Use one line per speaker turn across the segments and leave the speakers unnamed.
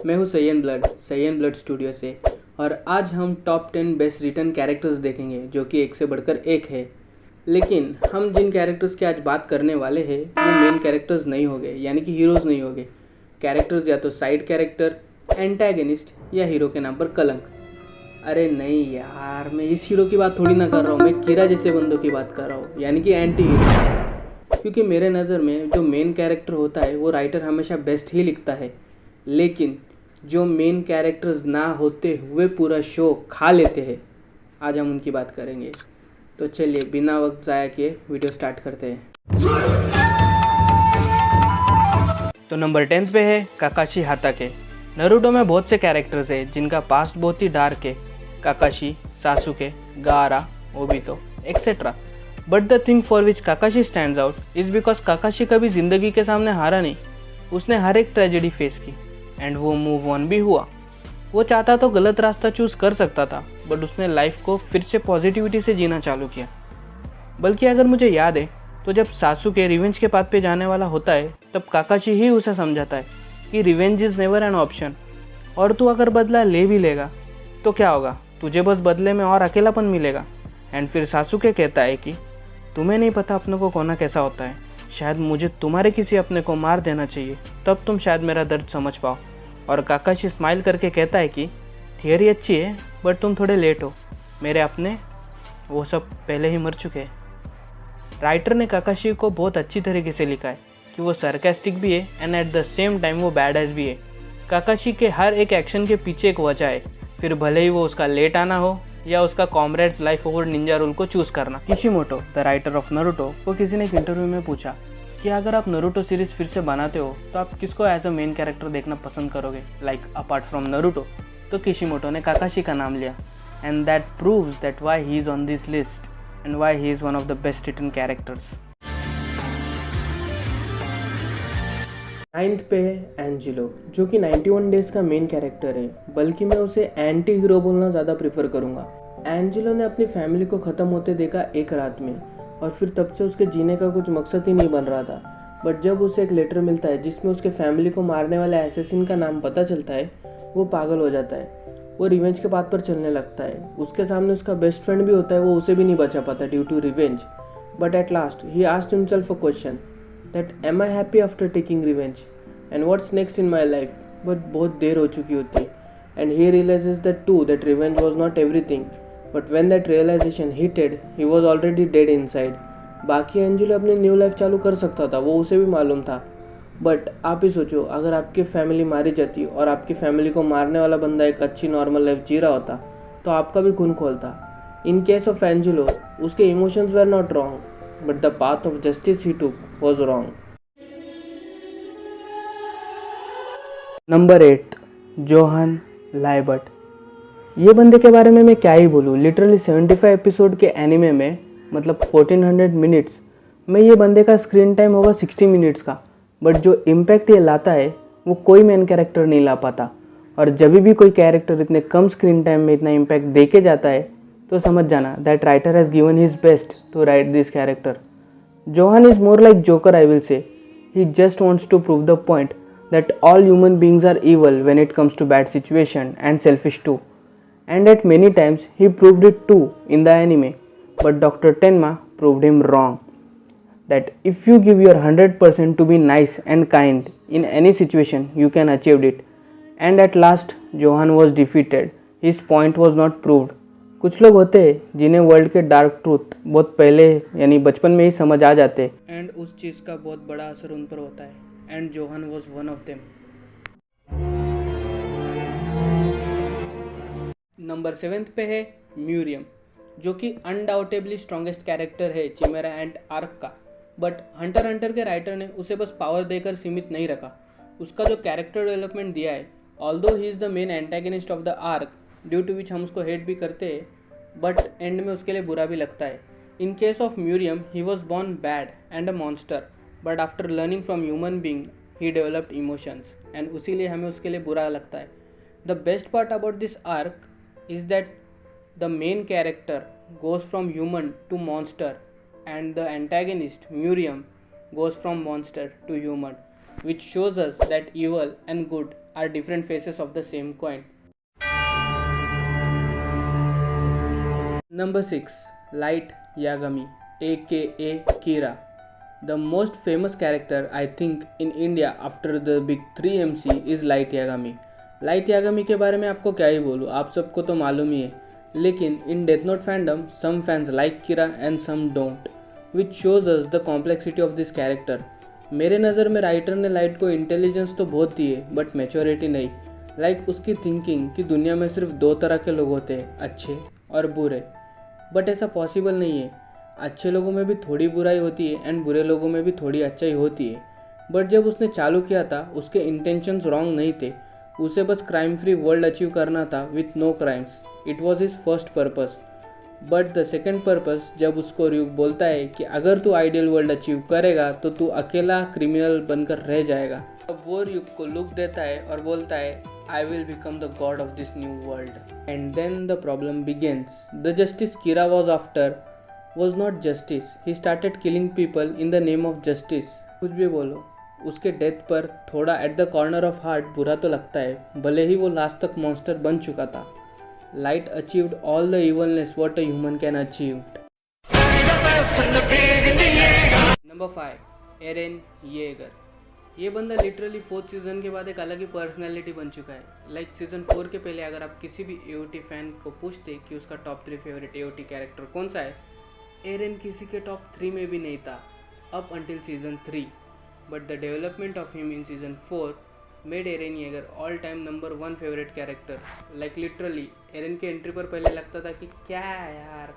मैं हूँ Saiyan blood studio से। और आज हम टॉप 10 बेस्ट रिटर्न कैरेक्टर्स देखेंगे जो कि एक से बढ़कर एक है। लेकिन हम जिन कैरेक्टर्स की आज बात करने वाले हैं वो मेन कैरेक्टर्स नहीं होंगे, यानी कि हीरोज़ नहीं होंगे। कैरेक्टर्स या तो साइड कैरेक्टर, एंटागनिस्ट या हीरो के नाम पर कलंक। अरे नहीं यार, मैं इस हीरो की बात थोड़ी ना कर रहा हूँ, मैं कीरा जैसे बंदों की बात कर रहा हूँ, यानी कि एंटी हीरो। क्योंकि मेरे नज़र में जो मेन कैरेक्टर होता है वो राइटर हमेशा बेस्ट ही लिखता है, लेकिन जो मेन कैरेक्टर्स ना होते हुए पूरा शो खा लेते हैं, आज हम उनकी बात करेंगे। तो चलिए बिना वक्त ज़ाया किए वीडियो स्टार्ट करते हैं। तो नंबर 10 पे है काकाशी हाताके। नरूटो में बहुत से कैरेक्टर्स हैं जिनका पास्ट बहुत ही डार्क है, काकाशी, सासुके, गारा, Obito etcetera. But the thing for which काकाशी stands out is because काकाशी कभी ज़िंदगी के सामने हारा नहीं। उसने हर एक ट्रेजेडी फेस की एंड वो मूव ऑन भी हुआ। वो चाहता तो गलत रास्ता चूज़ कर सकता था, बट उसने लाइफ को फिर से पॉजिटिविटी से जीना चालू किया। बल्कि अगर मुझे याद है तो जब सासुके रिवेंज के पाथ पे जाने वाला होता है तब काकाशी ही उसे समझाता है कि revenge is never an option, और तू अगर बदला ले भी लेगा तो क्या होगा, तुझे बस बदले में और अकेलापन मिलेगा। एंड फिर सासुके कहता है कि तुम्हें नहीं पता अपनों को खोना कैसा होता है, शायद मुझे तुम्हारे किसी अपने को मार देना चाहिए, तब तुम शायद मेरा दर्द समझ पाओ। और काकाशी स्माइल करके कहता है कि थियरी अच्छी है बट तुम थोड़े लेट हो, मेरे अपने वो सब पहले ही मर चुके हैं। राइटर ने काकाशी को बहुत अच्छी तरीके से लिखा है कि वो सरकास्टिक भी है and at the same time वो बैड एस भी है। काकाशी के हर एक एक्शन के पीछे एक वजह है, फिर भले ही वो उसका लेट आना हो या उसका comrades life over Ninja rule को चूज़ करना। Kishimoto the writer of Naruto को किसी ने एक इंटरव्यू में पूछा कि अगर आप नरूटो सीरीज फिर से बनाते हो तो आप किसको एज अ मेन कैरेक्टर देखना पसंद करोगे, लाइक अपार्ट फ्रॉम नरूटो। तो किशिमोटो ने काकाशी का नाम लिया and that proves that why he is on this list and why he is one of the best written characters. 9th पे है एंजिलो, जो कि 91 डेज का मेन कैरेक्टर है, बल्कि मैं उसे एंटी हीरो बोलना ज़्यादा प्रेफर करूँगा। एंजिलो ने अपनी फैमिली को ख़त्म होते देखा एक रात में, और फिर तब से उसके जीने का कुछ मकसद ही नहीं बन रहा था। बट जब उसे एक लेटर मिलता है जिसमें उसके फैमिली को मारने वाले एसेसिन का नाम पता चलता है, वो पागल हो जाता है। वो रिवेंज के पाथ पर चलने लगता है। उसके सामने उसका बेस्ट फ्रेंड भी होता है, वो उसे भी नहीं बचा पाता due to revenge. But at last he asked himself a question that am I happy after taking revenge and what's next in my life. But बहुत देर हो चुकी होती है and he realizes that to that revenge was not everything, but when that realization hitted he was already dead inside. बाकी Angelo अपनी new life चालू कर सकता था, वो उसे भी मालूम था। बट आप ही सोचो, अगर आपकी फैमिली मारी जाती और आपकी फैमिली को मारने वाला बंदा एक अच्छी नॉर्मल लाइफ जी रहा होता तो आपका भी खून खोलता। इन केस ऑफ एंजिलो, उसके emotions were not wrong but the path of justice he took was wrong. Number 8 Johan Liebert. ये बंदे के बारे में मैं क्या ही बोलूँ। लिटरली 75 एपिसोड के एनिमे में, मतलब 1400 मिनट्स में, ये बंदे का स्क्रीन टाइम होगा 60 मिनट्स का, बट जो इम्पैक्ट ये लाता है वो कोई मेन कैरेक्टर नहीं ला पाता। और जब भी कोई कैरेक्टर इतने कम स्क्रीन टाइम में इतना इम्पैक्ट दे के जाता है तो समझ जाना that writer has given his best to write this character. Johan is more like Joker, I will say. He just wants to prove the point that all human beings are evil when it comes to bad situation and selfish too. And at many times he proved it too in the anime, but Dr. Tenma proved him wrong. That if you give your 100% to be nice and kind in any situation, you can achieve it. And at last Johan was defeated. His point was not proved. कुछ लोग होते हैं जिन्हें world के dark truth बहुत पहले यानी बचपन में ही समझ आ जाते एंड उस चीज़ का बहुत बड़ा असर उन पर होता है, and Johan was one of them. Number 7 पे है म्यूरियम, जो कि अनडाउटेबली स्ट्रॉन्गेस्ट कैरेक्टर है चिमेरा एंड आर्क का। बट हंटर हंटर के राइटर ने उसे बस पावर देकर सीमित नहीं रखा। उसका जो कैरेक्टर डेवलपमेंट दिया है, although he is the main antagonist of the arc, due to which हम उसको हेट भी करते हैं, बट एंड में उसके लिए बुरा भी लगता है। In case of Meruem, he was born bad and a monster, but after learning from human being he developed emotions, and उसीलिए हमें उसके लिए बुरा लगता है। The best part about this arc is that the main character goes from human to monster and the antagonist Miriam goes from monster to human, which shows us that evil and good are different faces of the same coin. Number 6. Light Yagami, aka Kira. The most famous character I think in India after the big 3 MC is Light Yagami. Light Yagami के बारे में आपको क्या ही बोलूँ, आप सबको तो मालूम ही है. लेकिन in Death Note fandom, some fans like Kira and some don't, which shows us the complexity of this character. मेरे नज़र में राइटर ने लाइट को इंटेलिजेंस तो बहुत दी है बट मैच्योरिटी नहीं. लाइक उसकी थिंकिंग कि दुनिया में सिर्फ 2 तरह के लोग होते हैं, अच्छे और बुरे. बट ऐसा पॉसिबल नहीं है. अच्छे लोगों में भी थोड़ी बुराई होती है एंड बुरे लोगों में भी थोड़ी अच्छाई होती है. बट जब उसने चालू किया था उसके इंटेंशंस रॉन्ग नहीं थे. उसे बस क्राइम फ्री वर्ल्ड अचीव करना था with no crimes. It was his first purpose. But the second purpose जब उसको ryuk बोलता है कि अगर तू आइडियल वर्ल्ड अचीव करेगा तो तू अकेला क्रिमिनल बनकर रह जाएगा, अब वो ryuk को लुक देता है और बोलता है I will become the god of this new world. And then the problem begins. The justice Kira was after was not justice. He started killing people in the name of justice. कुछ भी बोलो, उसके death पर थोड़ा at the corner of heart बुरा तो लगता है, भले ही वो लास्ट तक मॉन्स्टर बन चुका था. Light achieved all the evilness what a human can achieve. Number 5. Eren Yeager. ये बंदा लिटरली 4th सीजन के बाद एक अलग ही पर्सनैलिटी बन चुका है. लाइक सीजन 4 के पहले अगर आप किसी भी AOT फैन को पूछते कि उसका टॉप 3 फेवरेट AOT कैरेक्टर कौन सा है, एरन किसी के टॉप 3 में भी नहीं था up until season 3. But the development of him in season 4 made Eren Yeager all time number 1 favourite character. Like literally Eren के एंट्री पर पहले लगता था कि क्या यार,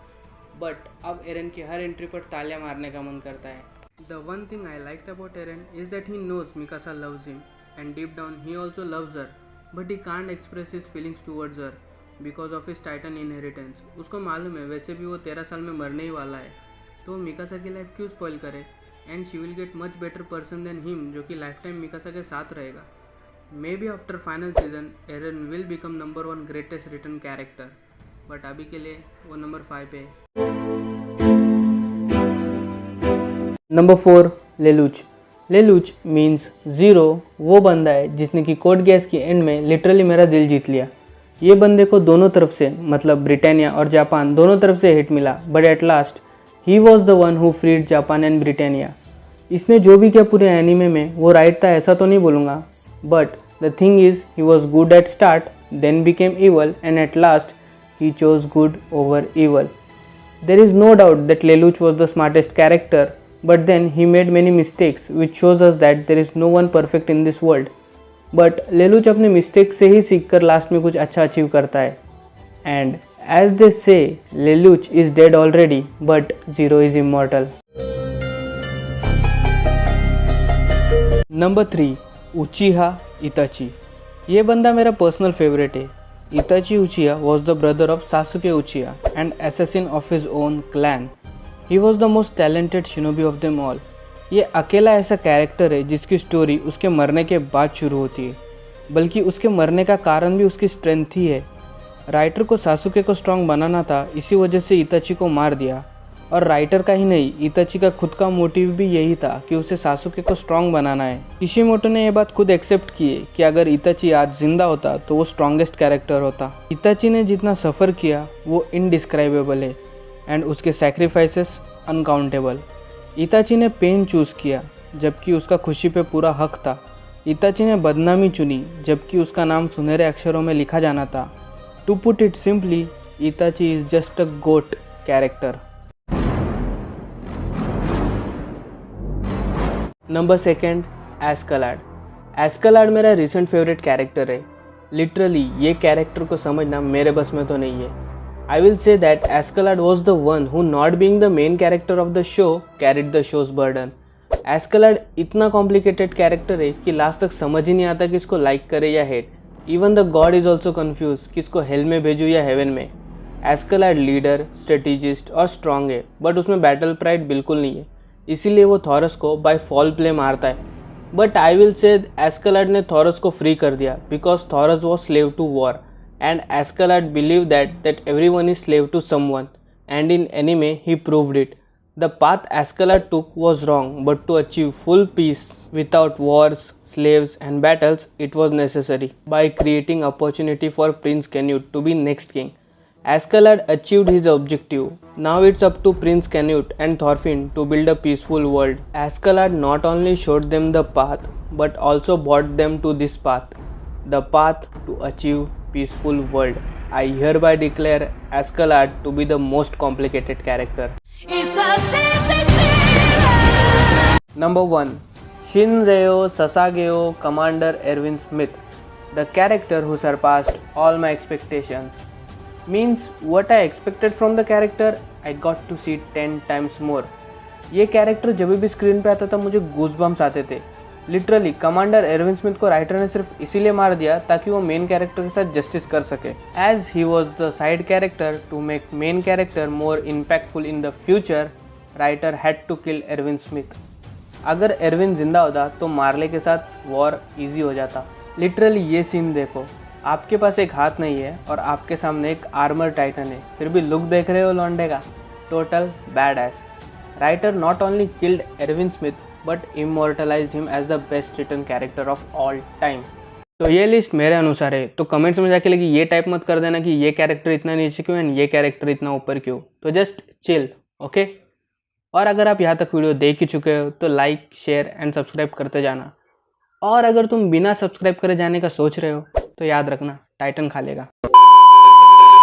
बट अब एरन की हर एंट्री पर तालियां मारने का मन करता है. The one thing I liked about Eren is that he knows Mikasa loves him and deep down he also loves her, but he can't express his feelings towards her because of his titan inheritance. उसको मालूम है वैसे भी वो 13 साल में मरने ही वाला है, तो वो मिकासा की लाइफ क्यों स्पॉइल करे. And she will get much better person than him जो कि लाइफ टाइम मिकासा के साथ रहेगा. Maybe after final season, Eren will become number 1 greatest written character. But अभी के लिए वो नंबर 5 पे है. Number 4. Lelouch. Lelouch means zero. वो बंदा है जिसने कि कोड गैस की एंड में लिटरली मेरा दिल जीत लिया. ये बंदे को दोनों तरफ से मतलब ब्रिटानिया और जापान दोनों तरफ से हिट मिला, but at last he was the one who freed Japan and Britannia. इसने जो भी किया पूरे एनिमे में वो राइट था ऐसा तो नहीं बोलूँगा, but the thing is he was good at start, then became evil, and at last he chose good over evil. There is no doubt that Lelouch was the smartest character, but then he made many mistakes which shows us that there is no one perfect in this world. But Lelouch अपने mistakes से ही सीख कर last में कुछ अच्छा achieve करता है. And as they say, Lelouch is dead already, but Zero is immortal. Number 3. उचीहा इताची. ये बंदा मेरा पर्सनल फेवरेट है. इताची उचिहा was the brother of सासुके उचिहा and assassin of his own clan. He was the most talented shinobi of them all. ये अकेला ऐसा character है जिसकी story उसके मरने के बाद शुरू होती है, बल्कि उसके मरने का कारण भी उसकी स्ट्रेंथ ही है. राइटर को सासुके को स्ट्रांग बनाना था, इसी वजह से इताची को मार दिया. और राइटर का ही नहीं, इताची का खुद का मोटिव भी यही था कि उसे सासुके को स्ट्रांग बनाना है. किशिमोटो ने यह बात खुद एक्सेप्ट की है कि अगर इताची आज जिंदा होता तो वो स्ट्रॉन्गेस्ट कैरेक्टर होता. इताची ने जितना सफ़र किया वो इनडिस्क्राइबेबल है एंड उसके सैक्रिफाइसेस अनकाउंटेबल. इताची ने पेन चूज़ किया जबकि उसका खुशी पे पूरा हक था. इताची ने बदनामी चुनी जबकि उसका नाम सुनहरे अक्षरों में लिखा जाना था. To put it simply, Itachi is just a goat character. Number 2. Askeladd. Askeladd मेरा रिसेंट फेवरेट कैरेक्टर है. लिटरली ये कैरेक्टर को समझना मेरे बस में तो नहीं है. I will say that Askeladd was the one who not being the main character of the show carried the show's burden. Askeladd इतना कॉम्प्लिकेटेड कैरेक्टर है कि लास्ट तक समझ ही नहीं आता कि इसको लाइक करे या hate. Even the God is also confuse कि इसको हेल में भेजूँ या हेवन में. एस्कलाड लीडर, स्ट्रेटेजिस्ट और स्ट्रांग है, बट उसमें बैटल प्राइड बिल्कुल नहीं है, इसीलिए वो थॉरस को बाय फॉल प्ले मारता है. बट आई विल से एस्कलाड ने थॉरस को फ्री कर दिया because Thors was slave to war and Askeladd believe that everyone is slave to someone and in anime he proved it. The path Escalade took was wrong, but to achieve full peace without wars, slaves, and battles, it was necessary. By creating opportunity for Prince Canute to be next king, Escalade achieved his objective. Now it's up to Prince Canute and Thorfinn to build a peaceful world. Escalade not only showed them the path, but also brought them to this path, the path to achieve peaceful world. I hereby declare Escalade to be the most complicated character. Number 1. Shinzeo Sasageo Commander Erwin Smith, the character who surpassed all my expectations. Means what I expected from the character, I got to see 10 times more. ये character जब भी screen पे आता था मुझे goosebumps आते थे. Literally commander Irwin Smith को राइटर ने सिर्फ इसीलिए मार दिया ताकि वो मेन कैरेक्टर के साथ जस्टिस कर सके. As he was the side character to make main character more impactful in the future, writer had to kill Erwin Smith. अगर एरविन जिंदा होता तो मार्ले के साथ वॉर इजी हो जाता. लिटरली ये सीन देखो, आपके पास एक हाथ नहीं है और आपके सामने एक आर्मर टाइटन है, फिर भी लुक देख रहे हो लौंडे का. Total bad S. Writer not only killed Irwin Smith but immortalized him as the best written character of all time. तो ये लिस्ट मेरे अनुसार है, तो कमेंट्स में जाके लगी ये टाइप मत कर देना कि ये कैरेक्टर इतना नीचे क्यों एंड ये कैरेक्टर इतना ऊपर क्यों. तो जस्ट चिल, ओके. और अगर आप यहाँ तक वीडियो देख ही चुके हो तो लाइक, शेयर एंड सब्सक्राइब करते जाना. और अगर तुम बिना सब्सक्राइब करे जाने का सोच रहे हो तो याद रखना टाइटन खा लेगा.